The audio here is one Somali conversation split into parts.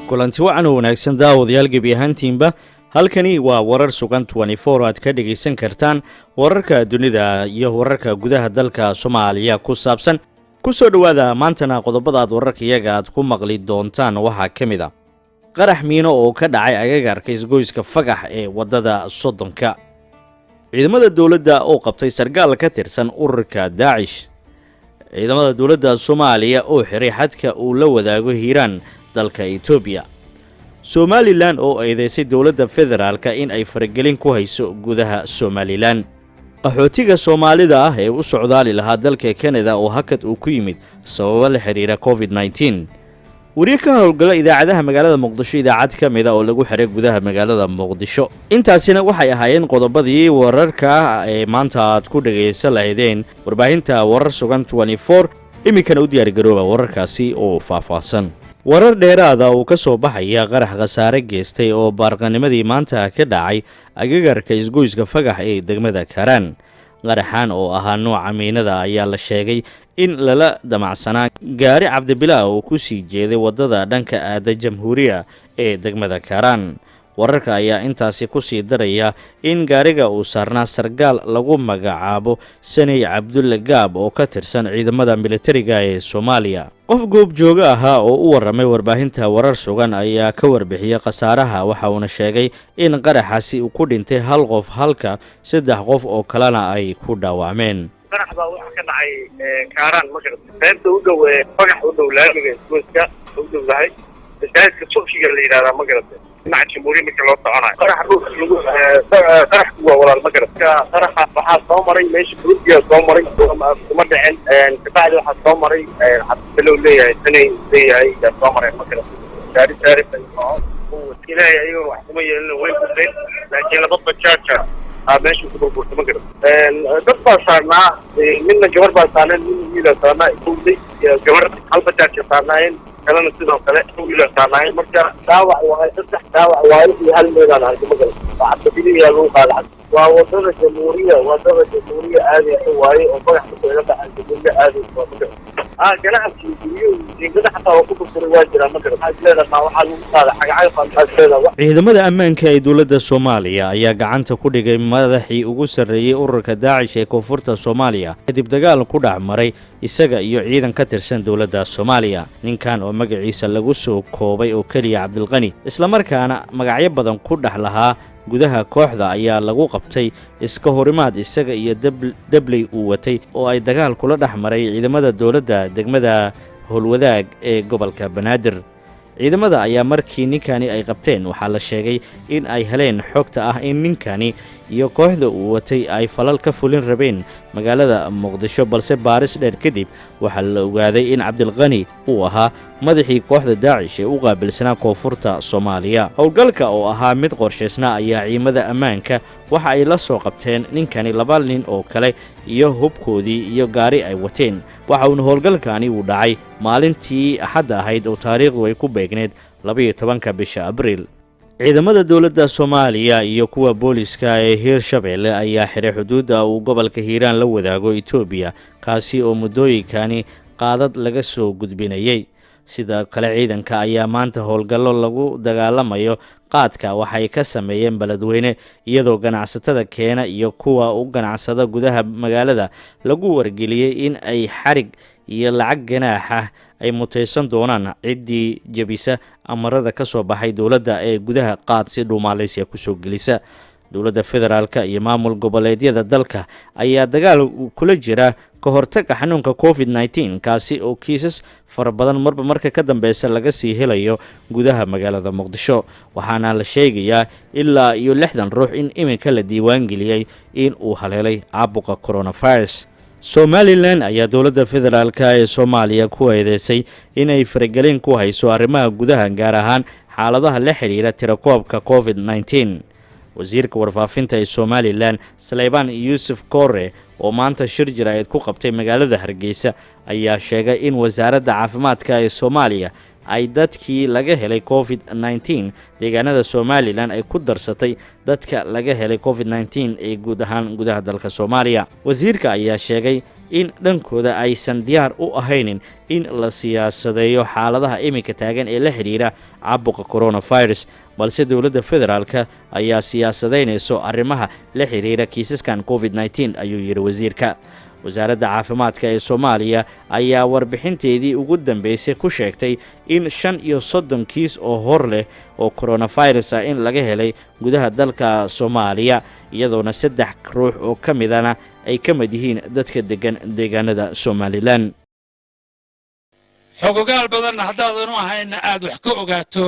kulanti wacan oo wanaagsan daawadayaal gebi ahaantiinba halkani waa warar sugan 24 aad ka dhageysan kartaan wararka dunida iyo wararka gudaha dalka Soomaaliya ku saabsan ku soo dhawaada maantana qodobada aad wararka iyaga aad ku maqli doontaan waxa kamid ah qarax miino oo ka dhacay agagaarka isgoyska Fagax ee wadada Sodonka ciidamada dawladda oo qabtay sargaal ka tirsan ururka Daesh ciidamada dawladda Soomaaliya oo xiray xadka uu la wadaago Hiiraan dalka Ethiopia Somaliland oo eedeysay dawladda federaalka in ay faragelin ku hayso gudaha Somaliland qaxootiga Soomaalida ah ee u socdaali lahaa dalka Canada oo hakad uu ku yimid sabab la xiriira COVID-19 wariye ka howlgala idaacadaha magaalada Muqdisho idaacad kamid ah oo lagu xiray gudaha magaalada Muqdisho intaasina waxay ahaayeen qodobadii wararka ee maanta aad ku dhageysan lahaydeen warbaahinta warar sugan 24 iminkana u diyaar garooba wararkaasi oo faahfaahsan warar dheeraada oo ka soo baxaya qarax khasaare geystay oo baarqanimadii maanta ka dhacay agagaarka isgoyska Fagax ee degmada Karaan qaraxan oo ahaa nooca miinada ayaa la sheegay in lala damacsanaa gaari Cabdibilaa oo ku sii jeeday wadada dhanka aada Jamhuuriya ee degmada Karaan wararka ayaa intaasi ku sii daraya in gaariga uu saarnaa sargaal lagu magacaabo Sanay Cabdulle Gaab oo ka tirsan ciidamada militariga ee Soomaaliya qof goob jooga ahaa oo u waramay warbaahinta warar sugan ayaa ka warbixiyay khasaaraha waxa uu sheegay in qaraxaasi uu ku dhintay hal qof halka saddex qof oo kalena ay ku dhaawacmeen qarax baa waxa ka dhacay Karaan magarad qaybta u dhow Fagax u dhow laamiga isgoyska u dhow yahay dadka Soofiga la yiraahdo magarad dhinaca Jamhuuriya marka loo soconayo qarax waa walaal magarad qaraxa waxaa soo maray meesha Burudiya soo maray kuma dhicin kabacdi waxaa soo maray Cabdibilaa leeyahay Sanay leeyahay soo maray magarad gaari oo ilaahay ayuu wax kuma yeelin way ku dheen laakiin laba bajaaja meesha ku burburtay magarad dad baa saarnaa midna gabar baa saarnaa midna wiil saarnaa gabar hal bajaaja saarnaayeen kalena sidoo kale wiil saarnaayeen marka daawac waa saddex daawac waa hal meelaan ahay magarad Cabdibilaa lagu qaaday waa wadada Jamhuuriya aadi waaye oo Fagax ku taala Jamhuuriya aadi magarad ganacsi guriga xataa ku burburay waa jira magarad waxaa lagu qaaday xagacay ciidamada ammaanka ee dawladda Soomaaliya ayaa gacanta ku dhigay madaxii ugu sareeyay ururka Daesh ee koonfurta Soomaaliya kadib dagaal ku dhacmaray isaga iyo ciidan ka tirsan dawladda Soomaaliya ninkan oo magaciisa lagu soo koobay oo kaliya Cabdilqani isla markaana magacyo badan ku dhaxlaha gudaha kooxda ayaa lagu qabtay iska horimaad isaga iyo dabley uu watay oo ay dagaal kula dhaxmaray ciidamada dawladda degmada Howlwadaag ee gobolka Banaadir ciidamada ayaa markii ninkani ay qabteen waxaa la sheegay in ay heleen xogta ah in ninkani iyo kooxda uu watay ay falal ka fulin rabeen magaalada Muqdisho balse baaris dheer kadib waxaa la ogaaday in Cabdilqani uu ahaa madaxii kooxda Daesh ee u qaabilsanaa koonfurta Soomaaliya howlgalka oo ahaa mid qorsheysna ayaa ciidamada ammaanka waxa ay la soo qabteen ninkani laba nin oo kale iyo hubkoodii iyo gaari ay wateen waxa uu howlgalkani uu dhacay maalintii Axad ahayd oo taariikhdu ay ku beegneed 12 bisha Abriil ciidamada dawladda Soomaaliya iyo kuwa booliska ee Hiirshabelle ayaa xiray xuduudda uu gobolka Hiiraan la wadaago Ethiopia kaasi oo muddooyinkani qaadad laga soo gudbinayay sida kale ciidanka ayaa maanta howlgallo lagu dagaalamayo qaadka waxay ka sameeyeen baladweyne iyadoo ganacsatada keena iyo kuwa u ganacsada gudaha magaalada lagu wargeliyay in ay xarig iyo lacag ganaax ah ay muteysan doonaan ciddii jabisa amarada ka soo baxay dawladda ee gudaha qaad si dhuumaaleysiga ku soo gelisa dawladda federaalka iyo maamul goboleedyada dalka ayaa dagaal kula jira ka hortagga xanuunka COVID-19 kaasi oo kiisas fara badan marka ka dambaysa laga sii helayo gudaha magaalada Muqdisho waxaana la sheegayaa ilaa iyo 60 ruux in iminka la diiwaan geliyay in uu haleelay caabuqa coronavirus Somaliland ayaa dawladda federaalka ee Soomaaliya ku eedeysay in ay faragelin ku hayso arrimaha gudaha gaar ahaan xaaladaha la xiriira tirakoobka COVID-19 wasiirka warfaafinta ee Somaliland Salebaan Yuusuf Kore oo maanta shir jiraayad ku qabtay magaalada Hargeysa ayaa sheegay in wasaaradda caafimaadka ee Soomaaliya ay dadkii laga helay covid-19 deegaanada somalilan ay ku darsatay dadka laga helay covid-19 ee guud ahaan gudaha dalka soomaaliya. wasiirka ayaa sheegay in dhankooda aysan diyaar u ahaynin in la siyaasadeeyo xaaladaha iminka taagan ee la xidhiidha caabuqa coronavirus, balse dowladda federaalka ayaa siyaasadaynayso arrimaha la xidhiidha kiisaskan covid-19 ayuu yidhi wasiirka. wasaaradda caafimaadka ee soomaaliya ayaa warbixinteedii ugu dambeysay ku sheegtay in 35 kiis oo hor leh oo coronavirus ah in laga helay gudaha dalka soomaaliya, iyadoona 3 ruux oo ka midana ay ka mid yihiin dadka degan deegaanada somalilan. xogogaal badanna haddaadan u ahayna aad wax ka ogaato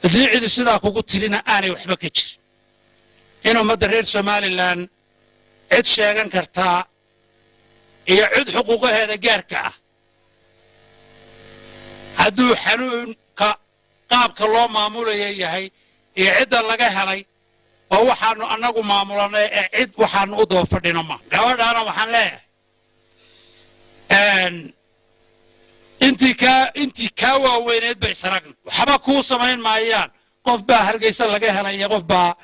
haddii cidi sidaa kugu tirina aanay waxba ka jirin in ummadda reer somalilan cid sheegan kartaa iyo cid xuquuqaheeda gaarka ah hadduu xanuunka qaabka loo maamulaya yahay iyo cidda laga helay oo waxaannu annagu maamulanay ee cid waxaannu u daba fadhino ma. gabadhaana waxaan leeyahay intii kaa waaweyneed ba isragna waxba kuu samayn maayaan. qof baa hargeysa laga helay iyo qof baa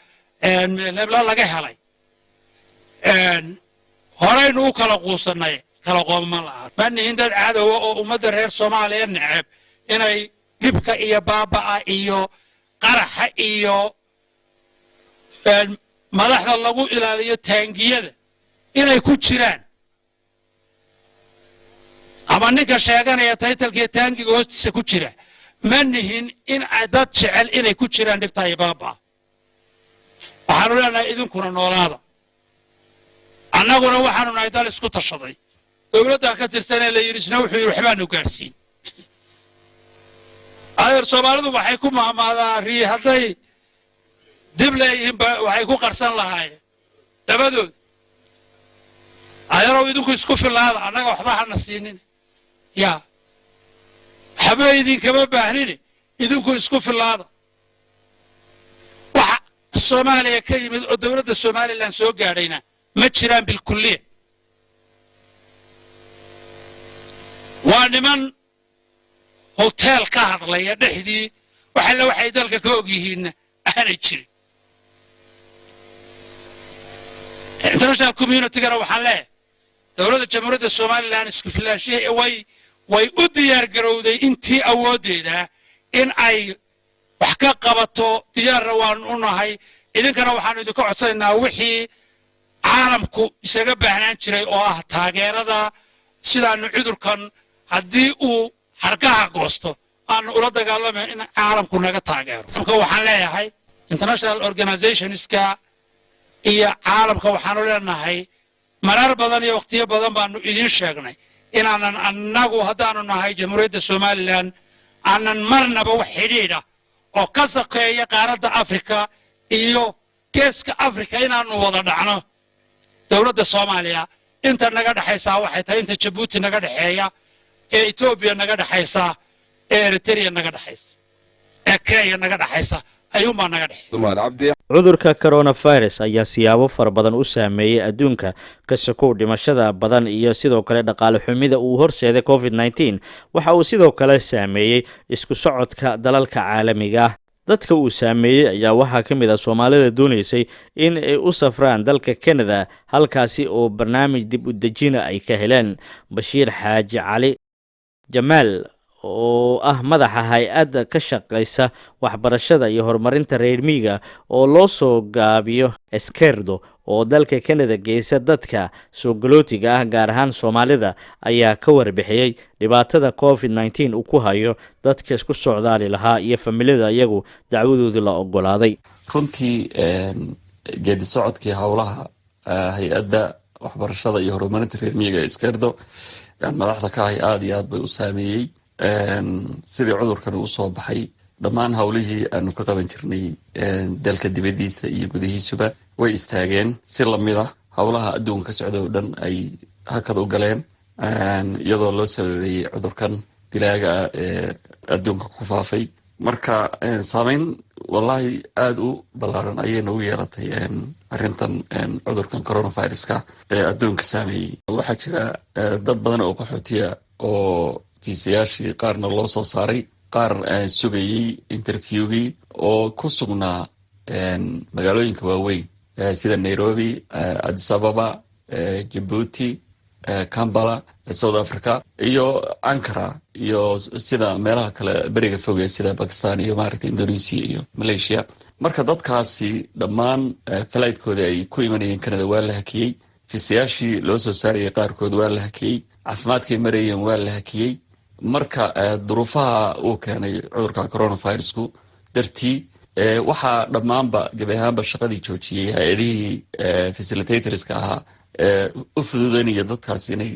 lebla laga helay. horaynu u kala quusannay kala qooma la'aan ma nihin dad cadowa oo ummadda reer soomaaliya neceb inay dhibka iyo baaba'a iyo qaraxa iyo madaxda lagu ilaaliyo taangiyada inay ku jiraan ama ninka sheeganaya taytalkiiyo taangiga hoostiisa ku jira. ma nihin in dad jecel inay ku jiraan dhibta iyo baaba'a. waxaanu leenahay idinkuna noolaada, annaguna waxaanu nahay dal isku tashaday. dowladdan ka tirsanee la yidhi isna wuxuu yidhi waxbaanu gaadhsiin. adeer soomaalidu waxay ku mahmaadaa rii hadday dib leeyihiin waxay ku qarsan lahaayeen dabadood. adeerow idinku isku filaada, annaga waxba hana siinin. yaa waxba idinkama baahnine idinku isku filaada. waxa soomaaliya ka yimid oo dowladda somalilan soo gaadhayna ma jiraan bilkulliya. waa niman hoteel ka hadlaya dhexdii waxalla waxay dalka ka og yihiinna aanay jirin. international communitygana waxaan leeyahay dowladda jamhuuriyadda somalilan isku filaanshiya way u diyaar garowday intii awooddeeda in ay wax ka qabato. diyaarna waanu u nahay. idinkana waxaanu idinka codsanaynaa wixii caalamku isaga baahnaan jiray oo ah taageerada sidaanu cudurkan haddii uu harkaha goosto aanu ula dagaalamayn in caalamku naga taageero. waxaan leeyahay international organizationska iyo caalamka waxaanu leenahay marar badan iyo waqtiyo badan baanu idiin sheegnay inaanan annagu haddaanu nahay jamhuuriyadda somalilan aanan marnaba wax xidhiidha oo ka sakeeya qaaradda afrika iyo geeska afrika inaanu wada dhacno. dowladda soomaaliya inta naga dhexaysaa waxay tahay inta jabuuti naga dhexeeya ee etoobiya naga dhexaysa ee eritrea naga dhexaysa ee kenya naga dhexaysa ayuunbaa naga dhexeeya. cudurka coronavirus ayaa siyaabo fara badan u saameeyey adduunka ka sokow dhimashada badan iyo sidoo kale dhaqaale xumida uu horseeday covid-19. waxa uu sidoo kale saameeyey isku socodka dalalka caalamiga ah. dadka uu saameeyey ayaa waxaa ka mid ah soomaalida doonaysay in ay u safraan dalka Canada, halkaasi oo barnaamij dib u dejina ay ka heleen. bashiir xaaji cali jamaal oo ah madaxa hay-adda ka shaqaysa waxbarashada iyo horumarinta reer miyiga oo loo soo gaabiyo Eskerdo oo dalka Canada geysa dadka soo galootiga ah gaar ahaan Soomaalida ayaa ka warbixiyay dhibaatada covid-19 uu ku hayo dadka isku socdaali lahaa iyo familiyada iyagu dacwadoodii la ogolaaday. runtii geedi socodkii howlaha hay-adda waxbarashada iyo horumarinta reer miyiga Eskerdo madaxda ka ahay aad iyo aad bay u saameeyey. sidii cudurkan uu soo baxay dhammaan howlihii aanu ka qaban jirnay dalka dibadiisa iyo gudihiisuba way istaageen. si lamid ah howlaha adduunka ka socda oo dhan ay hakad u galeen iyadoo loo sababeeyey cudurkan dilaaga ah ee adduunka ku faafay. marka saameyn wallahi aada u ballaaran ayay nagu yeelatay arrintan cudurkan coronaviruska ee adduunka saameeyey. waxaa jira dad badan oo qaxootiya oo kiisayaashii qaarna loo soo saaray qaar sugayey interviewgii oo ku sugnaa magaalooyinka waaweyn sida Nairobi, Addis Ababa, Djibouti, Kampala, South Africa iyo Ankara iyo sida meelaha kale bariga fog sida Pakistan iyo maaragtay Indonesia iyo Malaysia. marka dadkaasi dhammaan flightkoodii ay ku imanayeen Canada waa la hakiyey, fiisayaashii loo soo saarayay qaarkood waa la hakiyey, caafimaadkay marayeen waa la hakiyey. marka duruufaha uu keenay cudurka coronavirusku dartii waxaa dhammaanba gabi ahaanba shaqadii joojiyey hay-adihii facilitatorska ahaa u fududanaya dadkaas inay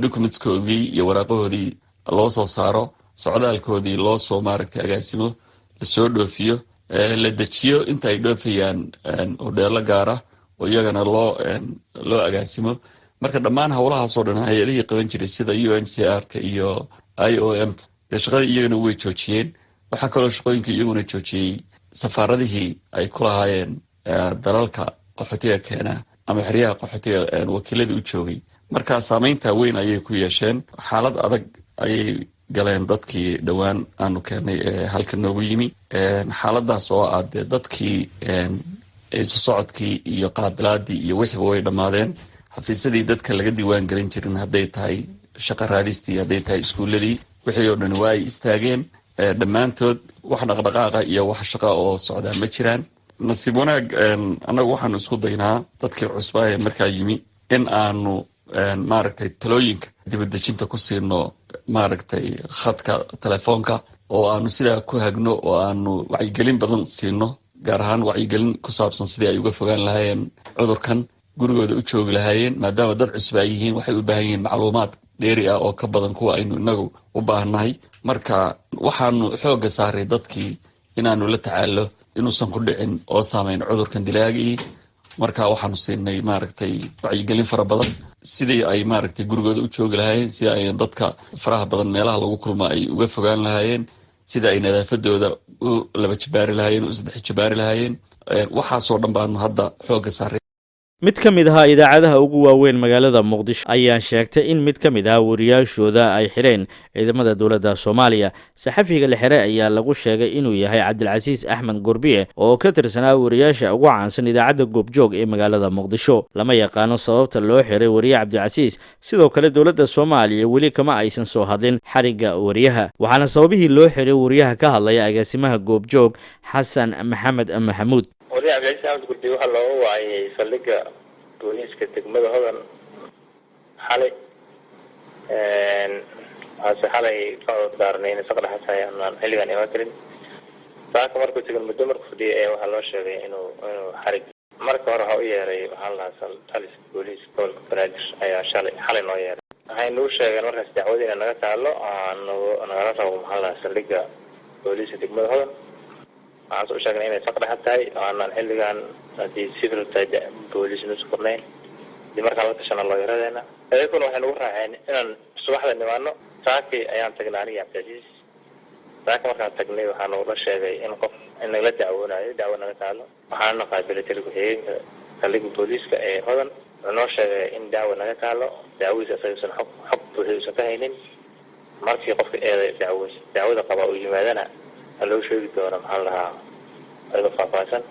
documentskoodii iyo waraaqahoodii loo soo saaro, socdaalkoodii loo soo maaragtay agaasimo, lasoo dhoofiyo, la dejiyo inta ay dhoofayaan hodheelo gaara oo iyagana loo agaasimo. marka dhammaan howlahaasoo dhan hay-adihii qaban jiray sida UNHCR-ka iyo IOM shaqadii iyagana way joojiyeen. waxaa kaloo shaqooyinka iyaguna joojiyey safaaradihii ay ku lahaayeen dalalka qaxootiga keena ama xeryaha qaxootiga wakiilada u joogay. marka saameynta weyn ayay ku yeesheen, xaalad adag ayay galeen dadkii dhowaan aanu keenay halka noogu yimi. xaaladaas oo ah dee dadkii isu socodkii iyo qaabilaadii iyo wixiiba way dhammaadeen. xafiisyadii dadka laga diiwaan gelin jirin hadday tahay shaqo raadistii, hadday tahay iskuuladii, wixii oo dhan waa ay istaageen dhammaantood. wax dhaqdhaqaaqa iyo wax shaqa oo socdaa ma jiraan. nasiib wanaag annagu waxaanu isku daynaa dadkii cusbaa ee markaa yimi in aanu maaragtay talooyinka dibadejinta ku siino maaragtay khadka telefoonka oo aanu sidaa ku hagno oo aanu wacyigelin badan siino, gaar ahaan wacyigelin ku saabsan sidii ay uga fogaan lahaayeen cudurkan, gurigooda u joogi lahaayeen. maadaama dad cusub ay yihiin waxay u baahan yihiin macluumaad dheeri ah oo ka badan kuwa aynu inagu u baahannahay. marka waxaanu xoogga saaray dadkii inaanu la tacaalo inuusan ku dhicin oo saameyn cudurkan dilaagii. marka waxaanu siinay maaragtay wacyigelin fara badan sidii ay maaragtay gurigooda u joogi lahaayeen, sida ay dadka faraha badan meelaha lagu kulma ay uga fogaan lahaayeen, sida ay nadaafadooda u 2 jibaari lahaayeen, u 3 jibaari lahaayeen. waxaasoo dhan baanu hadda xoogga saaray. mid ka mid ahaa idaacadaha ugu waaweyn magaalada Muqdisho ayaa sheegtay in mid ka mid ah wariyaashooda ay xireen ciidamada dowladda Soomaaliya. saxafiga la xiray ayaa lagu sheegay inuu yahay Cabdilcasiis Axmed Gurbiye oo ka tirsanaa wariyaasha ugu caansan idaacadda Goobjoog ee magaalada Muqdisho. lama yaqaano sababta loo xiray wariye Cabdilcasiis. sidoo kale dowladda Soomaaliya weli kama aysan soo hadlin xariga wariyaha, waxaana sababihii loo xiray wariyaha ka hadlaya agaasimaha Goobjoog Xasan Maxamed Maxamuud. wariye Cabdilcasiis Axmed Gurbiye waxaa looga wacayay saldhigga booliiska degmada Hodan xalay ka daarnayn saqda xasayaan xilligan iman karin. saaka markuu tegay muddo markuu fadhiyay waxaa loo sheegay inuu xarig marka hore waxa u yeeray waxaa la talis booliis gobolka Banaadir ayaa xalay noo yeeray. waxay noo sheegeen markaas dacwada inay naga taalo nagala rabo maxaa la saldhigga booliiska degmada Hodan. waxaan soo sheegnay inay saqda xasay aanan xilligan hadii civil side booliis noo qornay markaa la tashana loo yaradeena. ayaguna waxay nagu raaceen inaan subaxda nimaano. saaki ayaan tagnay aniga Cabdilcasiis. saaki markaan tagnay waxaa noo sheegay in qof in la dacwoonayo dacwo naga taalo. waxaana qaabilay taliye-ku-xigeenka saldhigga booliiska ee Hodan. wuxuu noo sheegay in dacwo naga taalo, dacwadiisa asagaysan xog buuxiyeysan ka haynin. markii qofka dacwada qaba uu yimaadana loo sheegi doono maxaa lahaa ayadoo faahfaahsan.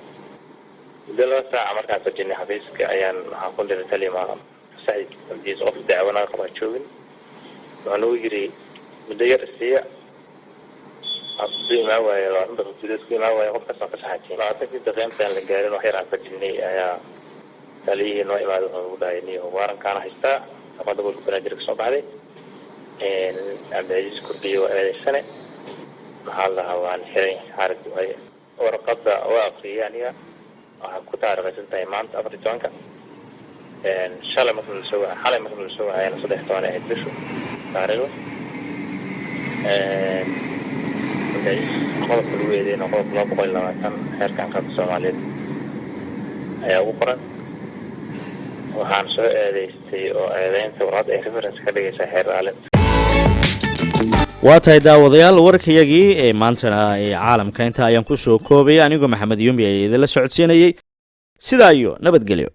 muddo 2 saac markaan fadhinay xafiiska ayaan waxaan ku dhiray taliya Saciid Abdiis qof dacwana qaba joogin. waxaan ugu yiri muddo yar siiya abdiima waayo inta fiidiska waayo qof kasta ka saxaatay. laakiin daqiiqadan la gaarin wax yar aan fadhinay ayaa taliye noo imaado oo u dhaayay waaran kaana haystaa qodobka gobolka Banaadir ka soo baxday. Cabdilcasiis Gurbiye waa eedeysane maxaa la hawaan xiray xarig way warqadda waa aqriyaaniya waxaa ku taariikhaysan tahay maanta 14-ka xalay markii la soo waayay 13 ay bishu taariikh qodobka lagu eedeeyay qodobka 220 xeerkan qaabka Soomaaliyeed ayaa ugu qoran. waxaan soo eedeystay oo eedeynta warqadda ay reference ka dhigaysaa xeer aalim. waa tahay daawadayaal warkayagii ee maantana ee caalamka inta ayaan ku soo koobay anigoo Maxamed Yumbi ee idinla socodsiinayay. sidaa iyo nabadgelyo.